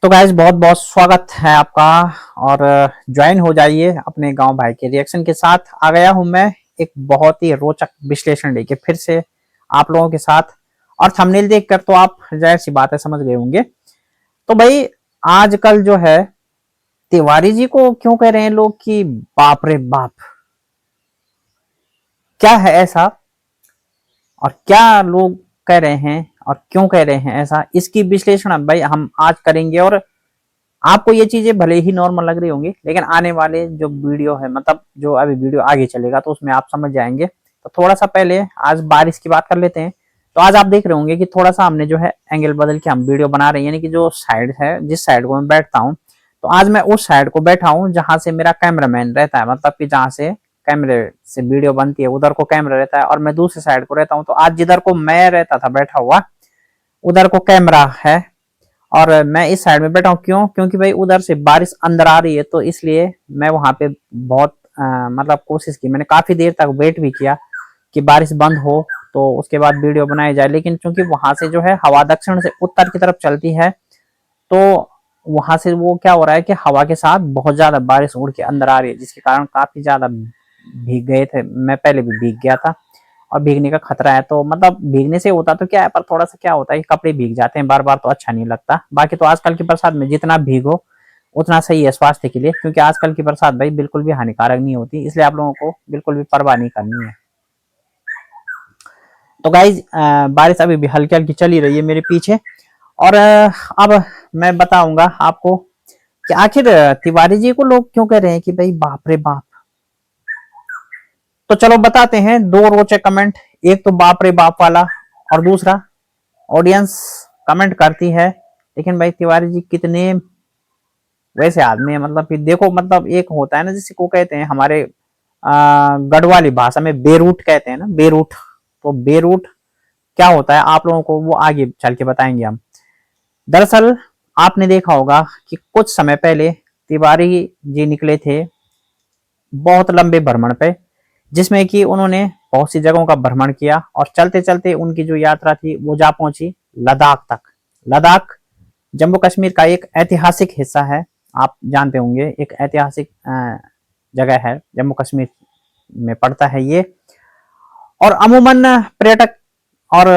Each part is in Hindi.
तो गाइस बहुत बहुत स्वागत है आपका। और ज्वाइन हो जाइए अपने गांव भाई के रिएक्शन के साथ। आ गया हूं मैं एक बहुत ही रोचक विश्लेषण लेके फिर से आप लोगों के साथ। और थंबनेल देखकर तो आप जाहिर सी बात है समझ गए होंगे। तो भाई आजकल जो है तिवारी जी को क्यों कह रहे हैं लोग कि बाप रे बाप, क्या है ऐसा और क्या लोग कह रहे हैं और क्यों कह रहे हैं ऐसा, इसकी विश्लेषण भाई हम आज करेंगे। और आपको ये चीजें भले ही नॉर्मल लग रही होंगी लेकिन आने वाले जो वीडियो है, मतलब जो अभी वीडियो आगे चलेगा तो उसमें आप समझ जाएंगे। तो थोड़ा सा पहले आज बारिश की बात कर लेते हैं। तो आज आप देख रहे होंगे कि थोड़ा सा हमने जो है एंगल बदल के हम वीडियो बना रहे हैं, यानी कि जो साइड है जिस साइड को मैं बैठता हूँ, तो आज मैं उस साइड को बैठा हूँ जहां से मेरा कैमरामैन रहता है, मतलब कि जहां से कैमरे से वीडियो बनती है उधर को कैमरा रहता है और मैं दूसरे साइड को रहता हूँ। तो आज जिधर को मैं रहता था बैठा हुआ उधर को कैमरा है और मैं इस साइड में बैठा हूँ। क्यों? क्योंकि भाई उधर से बारिश अंदर आ रही है, तो इसलिए मैं वहां पे बहुत मतलब कोशिश की, मैंने काफी देर तक वेट भी किया कि बारिश बंद हो तो उसके बाद वीडियो बनाई जाए। लेकिन चूंकि वहां से जो है हवा दक्षिण से उत्तर की तरफ चलती है, तो वहां से वो क्या हो रहा है कि हवा के साथ बहुत ज्यादा बारिश उड़ के अंदर आ रही है, जिसके कारण काफी ज्यादा भीग गए थे। मैं पहले भी भीग गया था और भीगने का खतरा है। तो मतलब भीगने से होता तो क्या है, पर थोड़ा सा क्या होता है कि कपड़े भीग जाते हैं बार बार, तो अच्छा नहीं लगता। बाकी तो आजकल की बरसात में जितना भीगो उतना सही है स्वास्थ्य के लिए, क्योंकि आजकल की बरसात भाई बिल्कुल भी हानिकारक नहीं होती, इसलिए आप लोगों को बिल्कुल भी परवाह नहीं करनी है। तो गाइज बारिश अभी भी हल्की हल्की चली रही है मेरे पीछे। और अब मैं बताऊंगा आपको कि आखिर तिवारी जी को लोग क्यों कह रहे हैं कि भाई बाप रे बाप। तो चलो बताते हैं दो रोचक कमेंट। एक तो बाप रे बाप वाला, और दूसरा ऑडियंस कमेंट करती है लेकिन भाई तिवारी जी कितने वैसे आदमी है, मतलब कि देखो, मतलब एक होता है ना जिसे को कहते हैं हमारे गढ़वाली भाषा में बेरूट कहते हैं ना, बेरूट। तो बेरूट क्या होता है आप लोगों को वो आगे चल के बताएंगे हम। दरअसल आपने देखा होगा कि कुछ समय पहले तिवारी जी निकले थे बहुत लंबे भ्रमण पे, जिसमें कि उन्होंने बहुत सी जगहों का भ्रमण किया और चलते चलते उनकी जो यात्रा थी वो जा पहुंची लद्दाख तक। लद्दाख जम्मू कश्मीर का एक ऐतिहासिक हिस्सा है, आप जानते होंगे, एक ऐतिहासिक जगह है, जम्मू कश्मीर में पड़ता है ये। और अमूमन पर्यटक और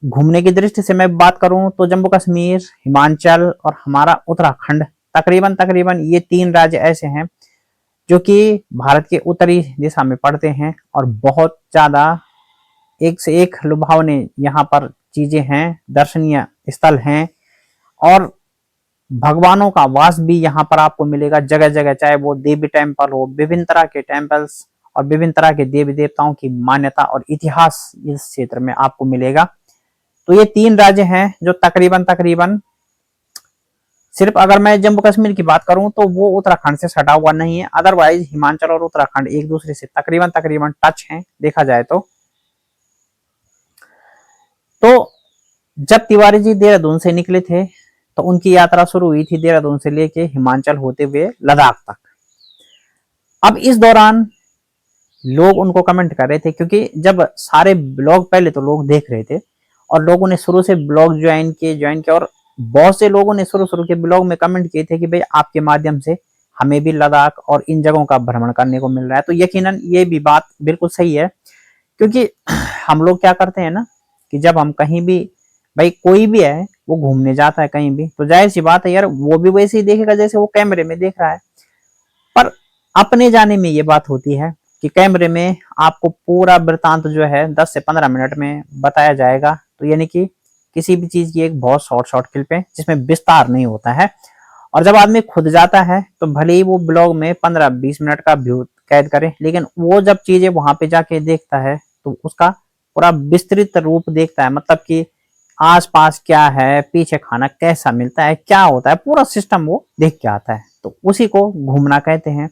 घूमने की दृष्टि से मैं बात करूं तो जम्मू कश्मीर, हिमाचल और हमारा उत्तराखंड, तकरीबन तकरीबन ये तीन राज्य ऐसे हैं जो कि भारत के उत्तरी दिशा में पड़ते हैं और बहुत ज्यादा एक से एक लुभावने यहाँ पर चीजें हैं, दर्शनीय स्थल हैं और भगवानों का वास भी यहाँ पर आपको मिलेगा जगह जगह, चाहे वो देवी टेम्पल हो, विभिन्न तरह के टेम्पल्स और विभिन्न तरह के देवी देवताओं की मान्यता और इतिहास इस क्षेत्र में आपको मिलेगा। तो ये तीन राज्य हैं जो तकरीबन तकरीबन, सिर्फ अगर मैं जम्मू कश्मीर की बात करूं तो वो उत्तराखंड से सटा हुआ नहीं है, अदरवाइज हिमाचल और उत्तराखंड एक दूसरे से तकरीबन तकरीबन टच हैं देखा जाए तो जब तिवारी जी देहरादून से निकले थे तो उनकी यात्रा शुरू हुई थी देहरादून से लेके हिमाचल होते हुए लद्दाख तक। अब इस दौरान लोग उनको कमेंट कर रहे थे, क्योंकि जब सारे ब्लॉग पहले तो लोग देख रहे थे और लोगों ने शुरू से ब्लॉग ज्वाइन किया और बहुत से लोगों ने शुरू शुरू के ब्लॉग में कमेंट किए थे कि भाई आपके माध्यम से हमें भी लद्दाख और इन जगहों का भ्रमण करने को मिल रहा है। तो यकीनन ये भी बात बिल्कुल सही है, क्योंकि हम लोग क्या करते हैं ना कि जब हम कहीं भी, भाई कोई भी है वो घूमने जाता है कहीं भी, तो जाहिर सी बात है यार वो भी वैसे ही देखेगा जैसे वो कैमरे में देख रहा है। पर अपने जाने में ये बात होती है कि कैमरे में आपको पूरा वृतांत जो है 10 से 15 मिनट में बताया जाएगा, तो यानी कि किसी भी चीज की एक बहुत शॉर्ट शॉर्ट क्लिप है जिसमें विस्तार नहीं होता है। और जब आदमी खुद जाता है तो भले ही वो ब्लॉग में 15-20 मिनट का व्यू कैद करे, लेकिन वो जब चीजें वहां पे जाके देखता है तो उसका पूरा विस्तृत रूप देखता है, मतलब कि आसपास क्या है, पीछे खाना कैसा मिलता है, क्या होता है, पूरा सिस्टम वो देख के आता है। तो उसी को घूमना कहते हैं।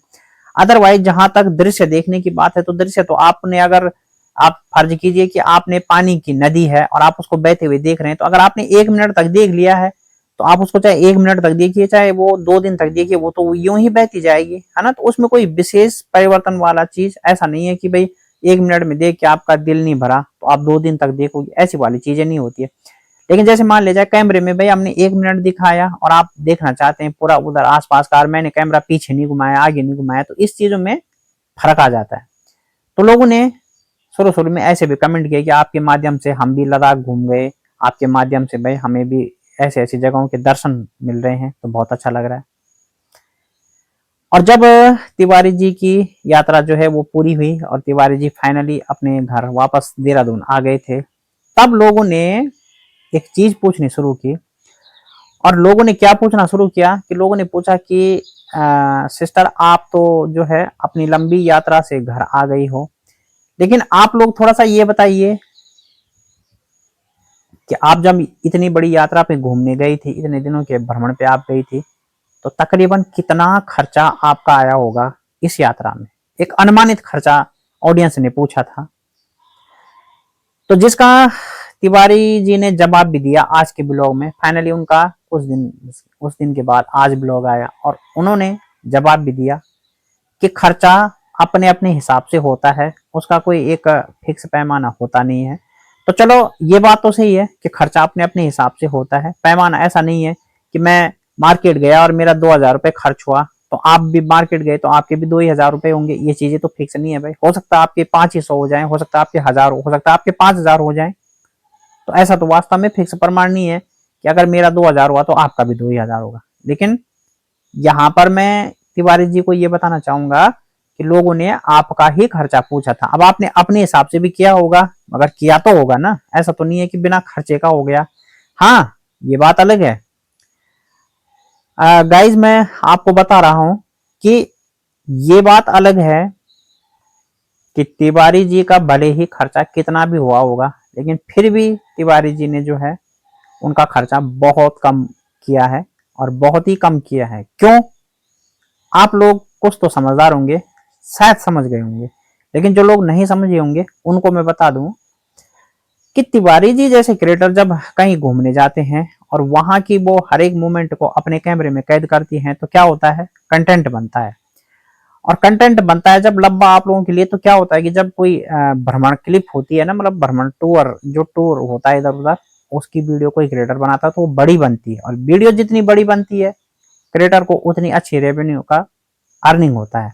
अदरवाइज जहां तक दृश्य देखने की बात है तो दृश्य तो आपने, अगर आप फर्ज कीजिए कि आपने पानी की नदी है और आप उसको बहते हुए देख रहे हैं, तो अगर आपने 1 मिनट तक देख लिया है तो आप उसको चाहे 1 मिनट तक देखिए चाहे वो 2 दिन तक देखिए, वो तो यूं ही बहती जाएगी, है ना। तो उसमें कोई विशेष परिवर्तन वाला चीज ऐसा नहीं है कि भाई 1 मिनट में देख के आपका दिल नहीं भरा तो आप 2 दिन तक देखोगे, ऐसी वाली चीजें नहीं होती है। लेकिन जैसे मान ले जाए कैमरे में भाई हमने 1 मिनट दिखाया और आप देखना चाहते हैं पूरा उधर आसपास का, और मैंने कैमरा पीछे नहीं घुमाया, आगे नहीं घुमाया, तो इस चीजों में फर्क आ जाता है। तो लोगों ने शुरू शुरू में ऐसे भी कमेंट किया कि आपके माध्यम से हम भी लद्दाख घूम गए, आपके माध्यम से भाई हमें भी ऐसे ऐसी जगहों के दर्शन मिल रहे हैं, तो बहुत अच्छा लग रहा है। और जब तिवारी जी की यात्रा जो है वो पूरी हुई और तिवारी जी फाइनली अपने घर वापस देहरादून आ गए थे, तब लोगों ने एक चीज पूछनी शुरू की। और लोगों ने क्या पूछना शुरू किया कि लोगों ने पूछा कि सिस्टर आप तो जो है अपनी लंबी यात्रा से घर आ गई हो, लेकिन आप लोग थोड़ा सा ये बताइए कि आप जब इतनी बड़ी यात्रा पे घूमने गई थी, इतने दिनों के भ्रमण पे आप गई थी, तो तकरीबन कितना खर्चा आपका आया होगा इस यात्रा में। एक अनुमानित खर्चा ऑडियंस ने पूछा था, तो जिसका तिवारी जी ने जवाब भी दिया आज के ब्लॉग में। फाइनली उनका उस दिन के बाद आज ब्लॉग आया और उन्होंने जवाब भी दिया कि खर्चा अपने अपने हिसाब से होता है, उसका कोई एक फिक्स पैमाना होता नहीं है। तो चलो ये बात तो सही है कि खर्चा अपने अपने हिसाब से होता है, पैमाना ऐसा नहीं है कि मैं मार्केट गया और मेरा 2,000 रुपये खर्च हुआ तो आप भी मार्केट गए तो आपके भी 2,000 रुपये होंगे। ये चीजें तो फिक्स नहीं है भाई, हो सकता है आपके 500 हो जाए, हो सकता है आपके 1,000, हो सकता है आपके 5,000 हो जाए। तो ऐसा तो वास्तव में फिक्स प्रमाण नहीं है कि अगर मेरा 2,000 हुआ तो आपका भी 2,000 होगा। लेकिन यहाँ पर मैं तिवारी जी को ये बताना चाहूंगा कि लोगों ने आपका ही खर्चा पूछा था। अब आपने अपने हिसाब से भी किया होगा, मगर किया तो होगा ना, ऐसा तो नहीं है कि बिना खर्चे का हो गया। हाँ, ये बात अलग है गाइज, मैं आपको बता रहा हूं कि ये बात अलग है कि तिवारी जी का भले ही खर्चा कितना भी हुआ होगा, लेकिन फिर भी तिवारी जी ने जो है उनका खर्चा बहुत कम किया है, और बहुत ही कम किया है। क्यों? आप लोग कुछ तो समझदार होंगे, शायद समझ गए होंगे, लेकिन जो लोग नहीं समझे होंगे उनको मैं बता दूं कि तिवारी जी जैसे क्रिएटर जब कहीं घूमने जाते हैं और वहां की वो हर एक मोमेंट को अपने कैमरे में कैद करती हैं, तो क्या होता है, कंटेंट बनता है। और कंटेंट बनता है जब लंबा आप लोगों के लिए, तो क्या होता है कि जब कोई भ्रमण क्लिप होती है ना, मतलब भ्रमण टूर, जो टूर होता है इधर उधर, उसकी वीडियो कोई क्रिएटर बनाता है तो वो बड़ी बनती है, और वीडियो जितनी बड़ी बनती है क्रिएटर को उतनी अच्छी रेवेन्यू का अर्निंग होता है।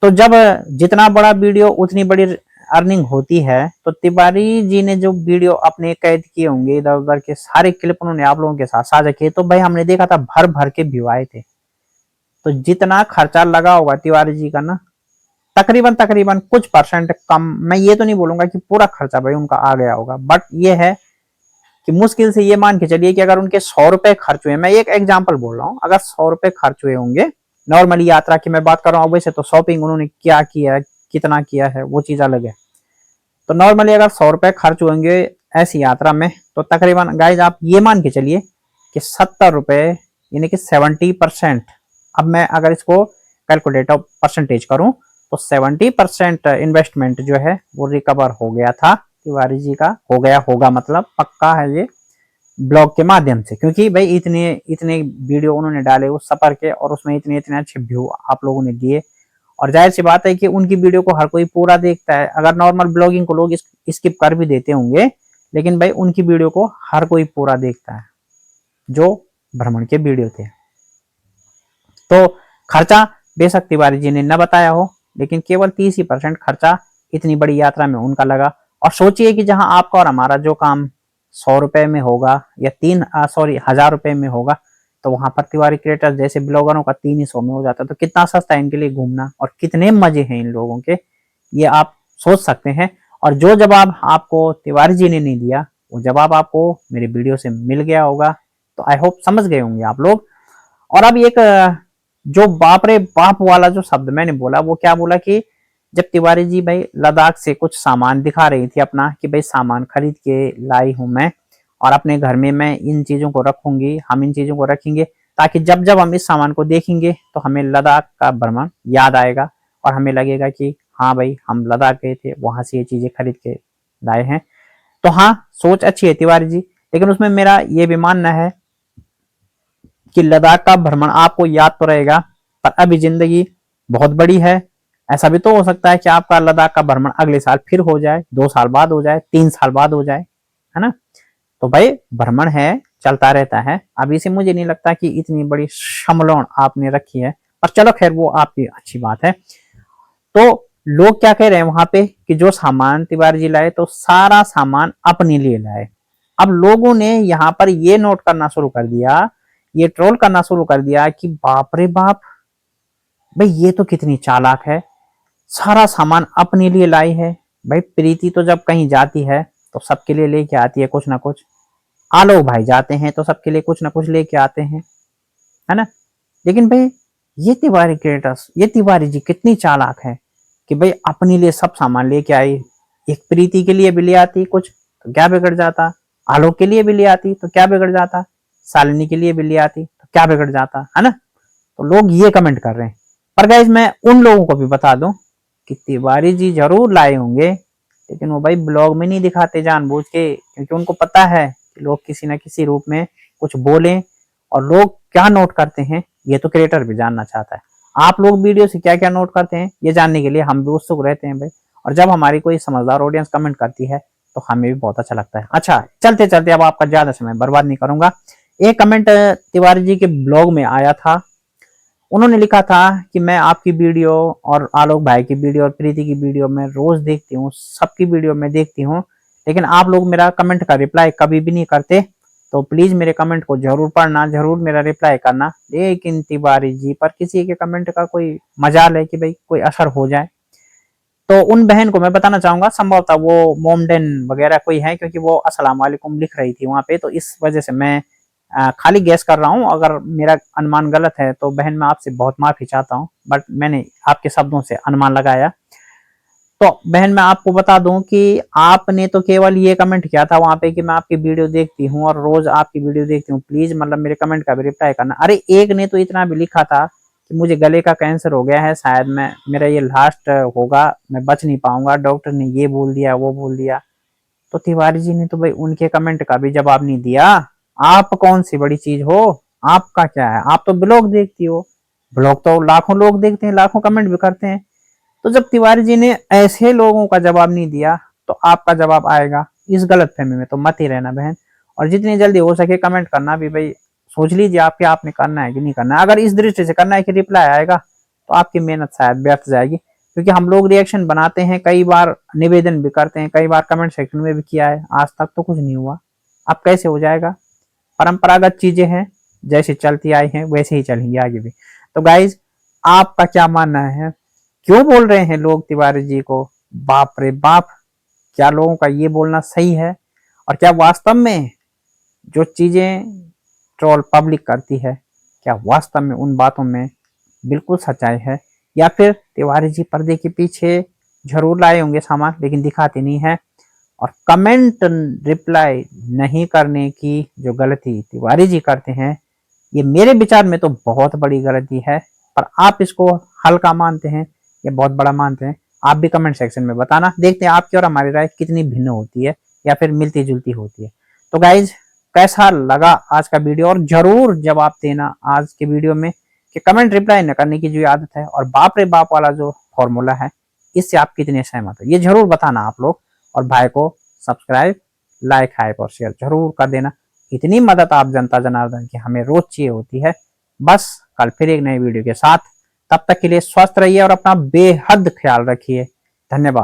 तो जब जितना बड़ा वीडियो उतनी बड़ी अर्निंग होती है, तो तिवारी जी ने जो वीडियो अपने कैद किए होंगे इधर उधर के सारे क्लिप उन्होंने आप लोगों के साथ साझा किए, तो भाई हमने देखा था भर भर के व्यू आए थे। तो जितना खर्चा लगा होगा तिवारी जी का ना, तकरीबन तकरीबन कुछ परसेंट कम, मैं ये तो नहीं बोलूंगा कि पूरा खर्चा भाई उनका आ गया होगा, बट ये है कि मुश्किल से ये मान के चलिए कि अगर उनके 100 रुपए खर्च हुए, मैं एक एग्जांपल बोल रहा हूँ, अगर 100 रुपए खर्च हुए होंगे, नॉर्मली यात्रा की मैं बात कर रहा हूँ, वैसे तो शॉपिंग उन्होंने क्या किया, कितना किया है वो चीज अलग है। तो नॉर्मली अगर 100 रुपए खर्च होंगे ऐसी यात्रा में, तो तकरीबन गाइज आप ये मान के चलिए कि 70 रुपए, यानी कि 70%, अब मैं अगर इसको कैलकुलेट परसेंटेज करूं तो 70% इन्वेस्टमेंट जो है वो रिकवर हो गया था तिवारी जी का, हो गया होगा, मतलब पक्का है ये ब्लॉग के माध्यम से, क्योंकि भाई इतने इतने वीडियो उन्होंने डाले उस सफर के, और उसमें इतने इतने अच्छे व्यू आप लोगों ने दिए। और जाहिर सी बात है कि उनकी वीडियो को हर कोई पूरा देखता है। अगर नॉर्मल ब्लॉगिंग को लोग स्किप कर भी देते होंगे, लेकिन भाई उनकी वीडियो को हर कोई पूरा देखता है जो भ्रमण के वीडियो थे। तो खर्चा बेशक तिवारी जी ने न बताया हो, लेकिन केवल 30% खर्चा इतनी बड़ी यात्रा में उनका लगा। और सोचिए कि जहां आपका और हमारा जो काम 100 रुपए में होगा या 1,000 रुपए में होगा, तो वहां पर तिवारी क्रिएटर जैसे ब्लॉगरों का 300 में हो जाता है। तो कितना सस्ता है इनके लिए घूमना, और कितने मजे हैं इन लोगों के, ये आप सोच सकते हैं। और जो जवाब आपको तिवारी जी ने नहीं दिया, वो जवाब आपको मेरे वीडियो से मिल गया होगा। तो आई होप समझ गए होंगे आप लोग। और अब एक जो बाप रे बाप वाला जो शब्द मैंने बोला, वो क्या बोला कि जब तिवारी जी भाई लद्दाख से कुछ सामान दिखा रही थी अपना, कि भाई सामान खरीद के लाई हूं मैं, और अपने घर में मैं इन चीजों को रखूंगी, हम इन चीजों को रखेंगे, ताकि जब जब हम इस सामान को देखेंगे तो हमें लद्दाख का भ्रमण याद आएगा, और हमें लगेगा कि हाँ भाई हम लद्दाख गए थे, वहां से ये चीजें खरीद के लाए हैं। तो हाँ, सोच अच्छी है तिवारी जी, लेकिन उसमें मेरा ये भी मानना है कि लद्दाख का भ्रमण आपको याद तो रहेगा, पर अभी जिंदगी बहुत बड़ी है। ऐसा भी तो हो सकता है कि आपका लद्दाख का भ्रमण अगले साल फिर हो जाए, 2 साल बाद हो जाए, 3 साल बाद हो जाए, है ना। तो भाई भ्रमण है, चलता रहता है। अब इसे मुझे नहीं लगता कि इतनी बड़ी समलोन आपने रखी है, पर चलो खैर वो आपकी अच्छी बात है। तो लोग क्या कह रहे हैं वहां पे कि जो सामान तिवारी जी लाए तो सारा सामान अपने लिए लाए। अब लोगों ने यहाँ पर ये नोट करना शुरू कर दिया, ये ट्रोल करना शुरू कर दिया कि बाप रे बाप, भाई ये तो कितनी चालाक है, सारा सामान अपने लिए लाई है। भाई प्रीति तो जब कहीं जाती है तो सबके लिए लेके आती है कुछ ना कुछ। आलोक भाई जाते हैं तो सबके लिए कुछ ना कुछ लेके आते हैं, है ना। लेकिन भाई ये तिवारी क्रिएटर्स, ये तिवारी जी कितनी चालाक है कि भाई अपने लिए सब सामान लेके आई। एक प्रीति के लिए भी ले आती कुछ तो क्या बिगड़ जाता, आलोक के लिए भी ले आती तो क्या बिगड़ जाता, शालिनी के लिए भी ले आती तो क्या बिगड़ जाता, है ना। तो लोग ये कमेंट कर रहे हैं। पर गाइज मैं उन लोगों को भी बता दूं कि तिवारी जी जरूर लाए होंगे, लेकिन वो भाई ब्लॉग में नहीं दिखाते जानबूझ के, क्योंकि उनको पता है कि लोग किसी ना किसी रूप में कुछ बोलें। और लोग क्या नोट करते हैं ये तो क्रिएटर भी जानना चाहता है। आप लोग वीडियो से क्या क्या नोट करते हैं ये जानने के लिए हम भी उत्सुक रहते हैं भाई। और जब हमारी कोई समझदार ऑडियंस कमेंट करती है तो हमें भी बहुत अच्छा लगता है। अच्छा चलते चलते अब आपका ज्यादा समय बर्बाद नहीं करूंगा। एक कमेंट तिवारी जी के ब्लॉग में आया था, उन्होंने लिखा था कि मैं आपकी वीडियो और आलोक भाई की वीडियो और प्रीति की वीडियो में रोज देखती हूँ, सबकी वीडियो में देखती हूँ, लेकिन आप लोग मेरा कमेंट का रिप्लाई कभी भी नहीं करते। तो प्लीज मेरे कमेंट को जरूर पढ़ना, जरूर मेरा रिप्लाई करना। लेकिन तिवारी जी पर किसी के कमेंट का कोई मजाल है कि भाई कोई असर हो जाए। तो उन बहन को मैं बताना चाहूंगा, संभवतः वो मोमडन वगैरह कोई है, क्योंकि वो अस्सलाम वालेकुम लिख रही थी वहां पे, तो इस वजह से मैं खाली गैस कर रहा हूं। अगर मेरा अनुमान गलत है तो बहन मैं आपसे बहुत माफी चाहता हूं, बट मैंने आपके शब्दों से अनुमान लगाया। तो बहन मैं आपको बता दूं कि आपने तो केवल ये कमेंट किया था वहां पे कि मैं आपकी वीडियो देखती हूँ और रोज आपकी वीडियो देखती हूँ, प्लीज मतलब मेरे कमेंट का भी रिप्लाई करना। अरे एक ने तो इतना भी लिखा था कि मुझे गले का कैंसर हो गया है, शायद मैं मेरा ये लास्ट होगा, मैं बच नहीं पाऊंगा, डॉक्टर ने ये बोल दिया वो बोल दिया। तो तिवारी जी ने तो भाई उनके कमेंट का भी जवाब नहीं दिया। आप कौन सी बड़ी चीज हो, आपका क्या है, आप तो ब्लॉग देखती हो, ब्लॉग तो लाखों लोग देखते हैं, लाखों कमेंट भी करते हैं। तो जब तिवारी जी ने ऐसे लोगों का जवाब नहीं दिया तो आपका जवाब आएगा। इस गलत फहमी में तो मत ही रहना बहन। और जितनी जल्दी हो सके कमेंट करना भी भाई, सोच लीजिए आपके आपने करना है कि नहीं करना है। अगर इस दृष्टि से करना है कि रिप्लाई आएगा तो आपकी मेहनत शायद व्यर्थ जाएगी, क्योंकि हम लोग रिएक्शन बनाते हैं, कई बार निवेदन भी करते हैं, कई बार कमेंट सेक्शन में भी किया है, आज तक तो कुछ नहीं हुआ। अब कैसे हो जाएगा, परंपरागत चीजें हैं, जैसे चलती आई हैं वैसे ही चलेंगी आगे भी। तो गाइज आपका क्या मानना है, क्यों बोल रहे हैं लोग तिवारी जी को बाप रे बाप, क्या लोगों का ये बोलना सही है? और क्या वास्तव में जो चीजें ट्रोल पब्लिक करती है, क्या वास्तव में उन बातों में बिल्कुल सच्चाई है, या फिर तिवारी जी पर्दे के पीछे जरूर लाए होंगे सामान लेकिन दिखाते नहीं है? और कमेंट रिप्लाई नहीं करने की जो गलती तिवारी जी करते हैं, ये मेरे विचार में तो बहुत बड़ी गलती है। पर आप इसको हल्का मानते हैं या बहुत बड़ा मानते हैं, आप भी कमेंट सेक्शन में बताना। देखते हैं आपकी और हमारी राय कितनी भिन्न होती है या फिर मिलती जुलती होती है। तो गाइज कैसा लगा आज का वीडियो, और जरूर जवाब देना आज के वीडियो में कि कमेंट रिप्लाई न करने की जो आदत है और बाप रे बाप वाला जो फॉर्मूला है, इससे आप कितने सहमत हो ये जरूर बताना आप लोग। और भाई को सब्सक्राइब, लाइक, हाइप और शेयर जरूर कर देना। इतनी मदद आप जनता जनार्दन की हमें रोज चाहिए होती है। बस कल फिर एक नई वीडियो के साथ, तब तक के लिए स्वस्थ रहिए और अपना बेहद ख्याल रखिए। धन्यवाद।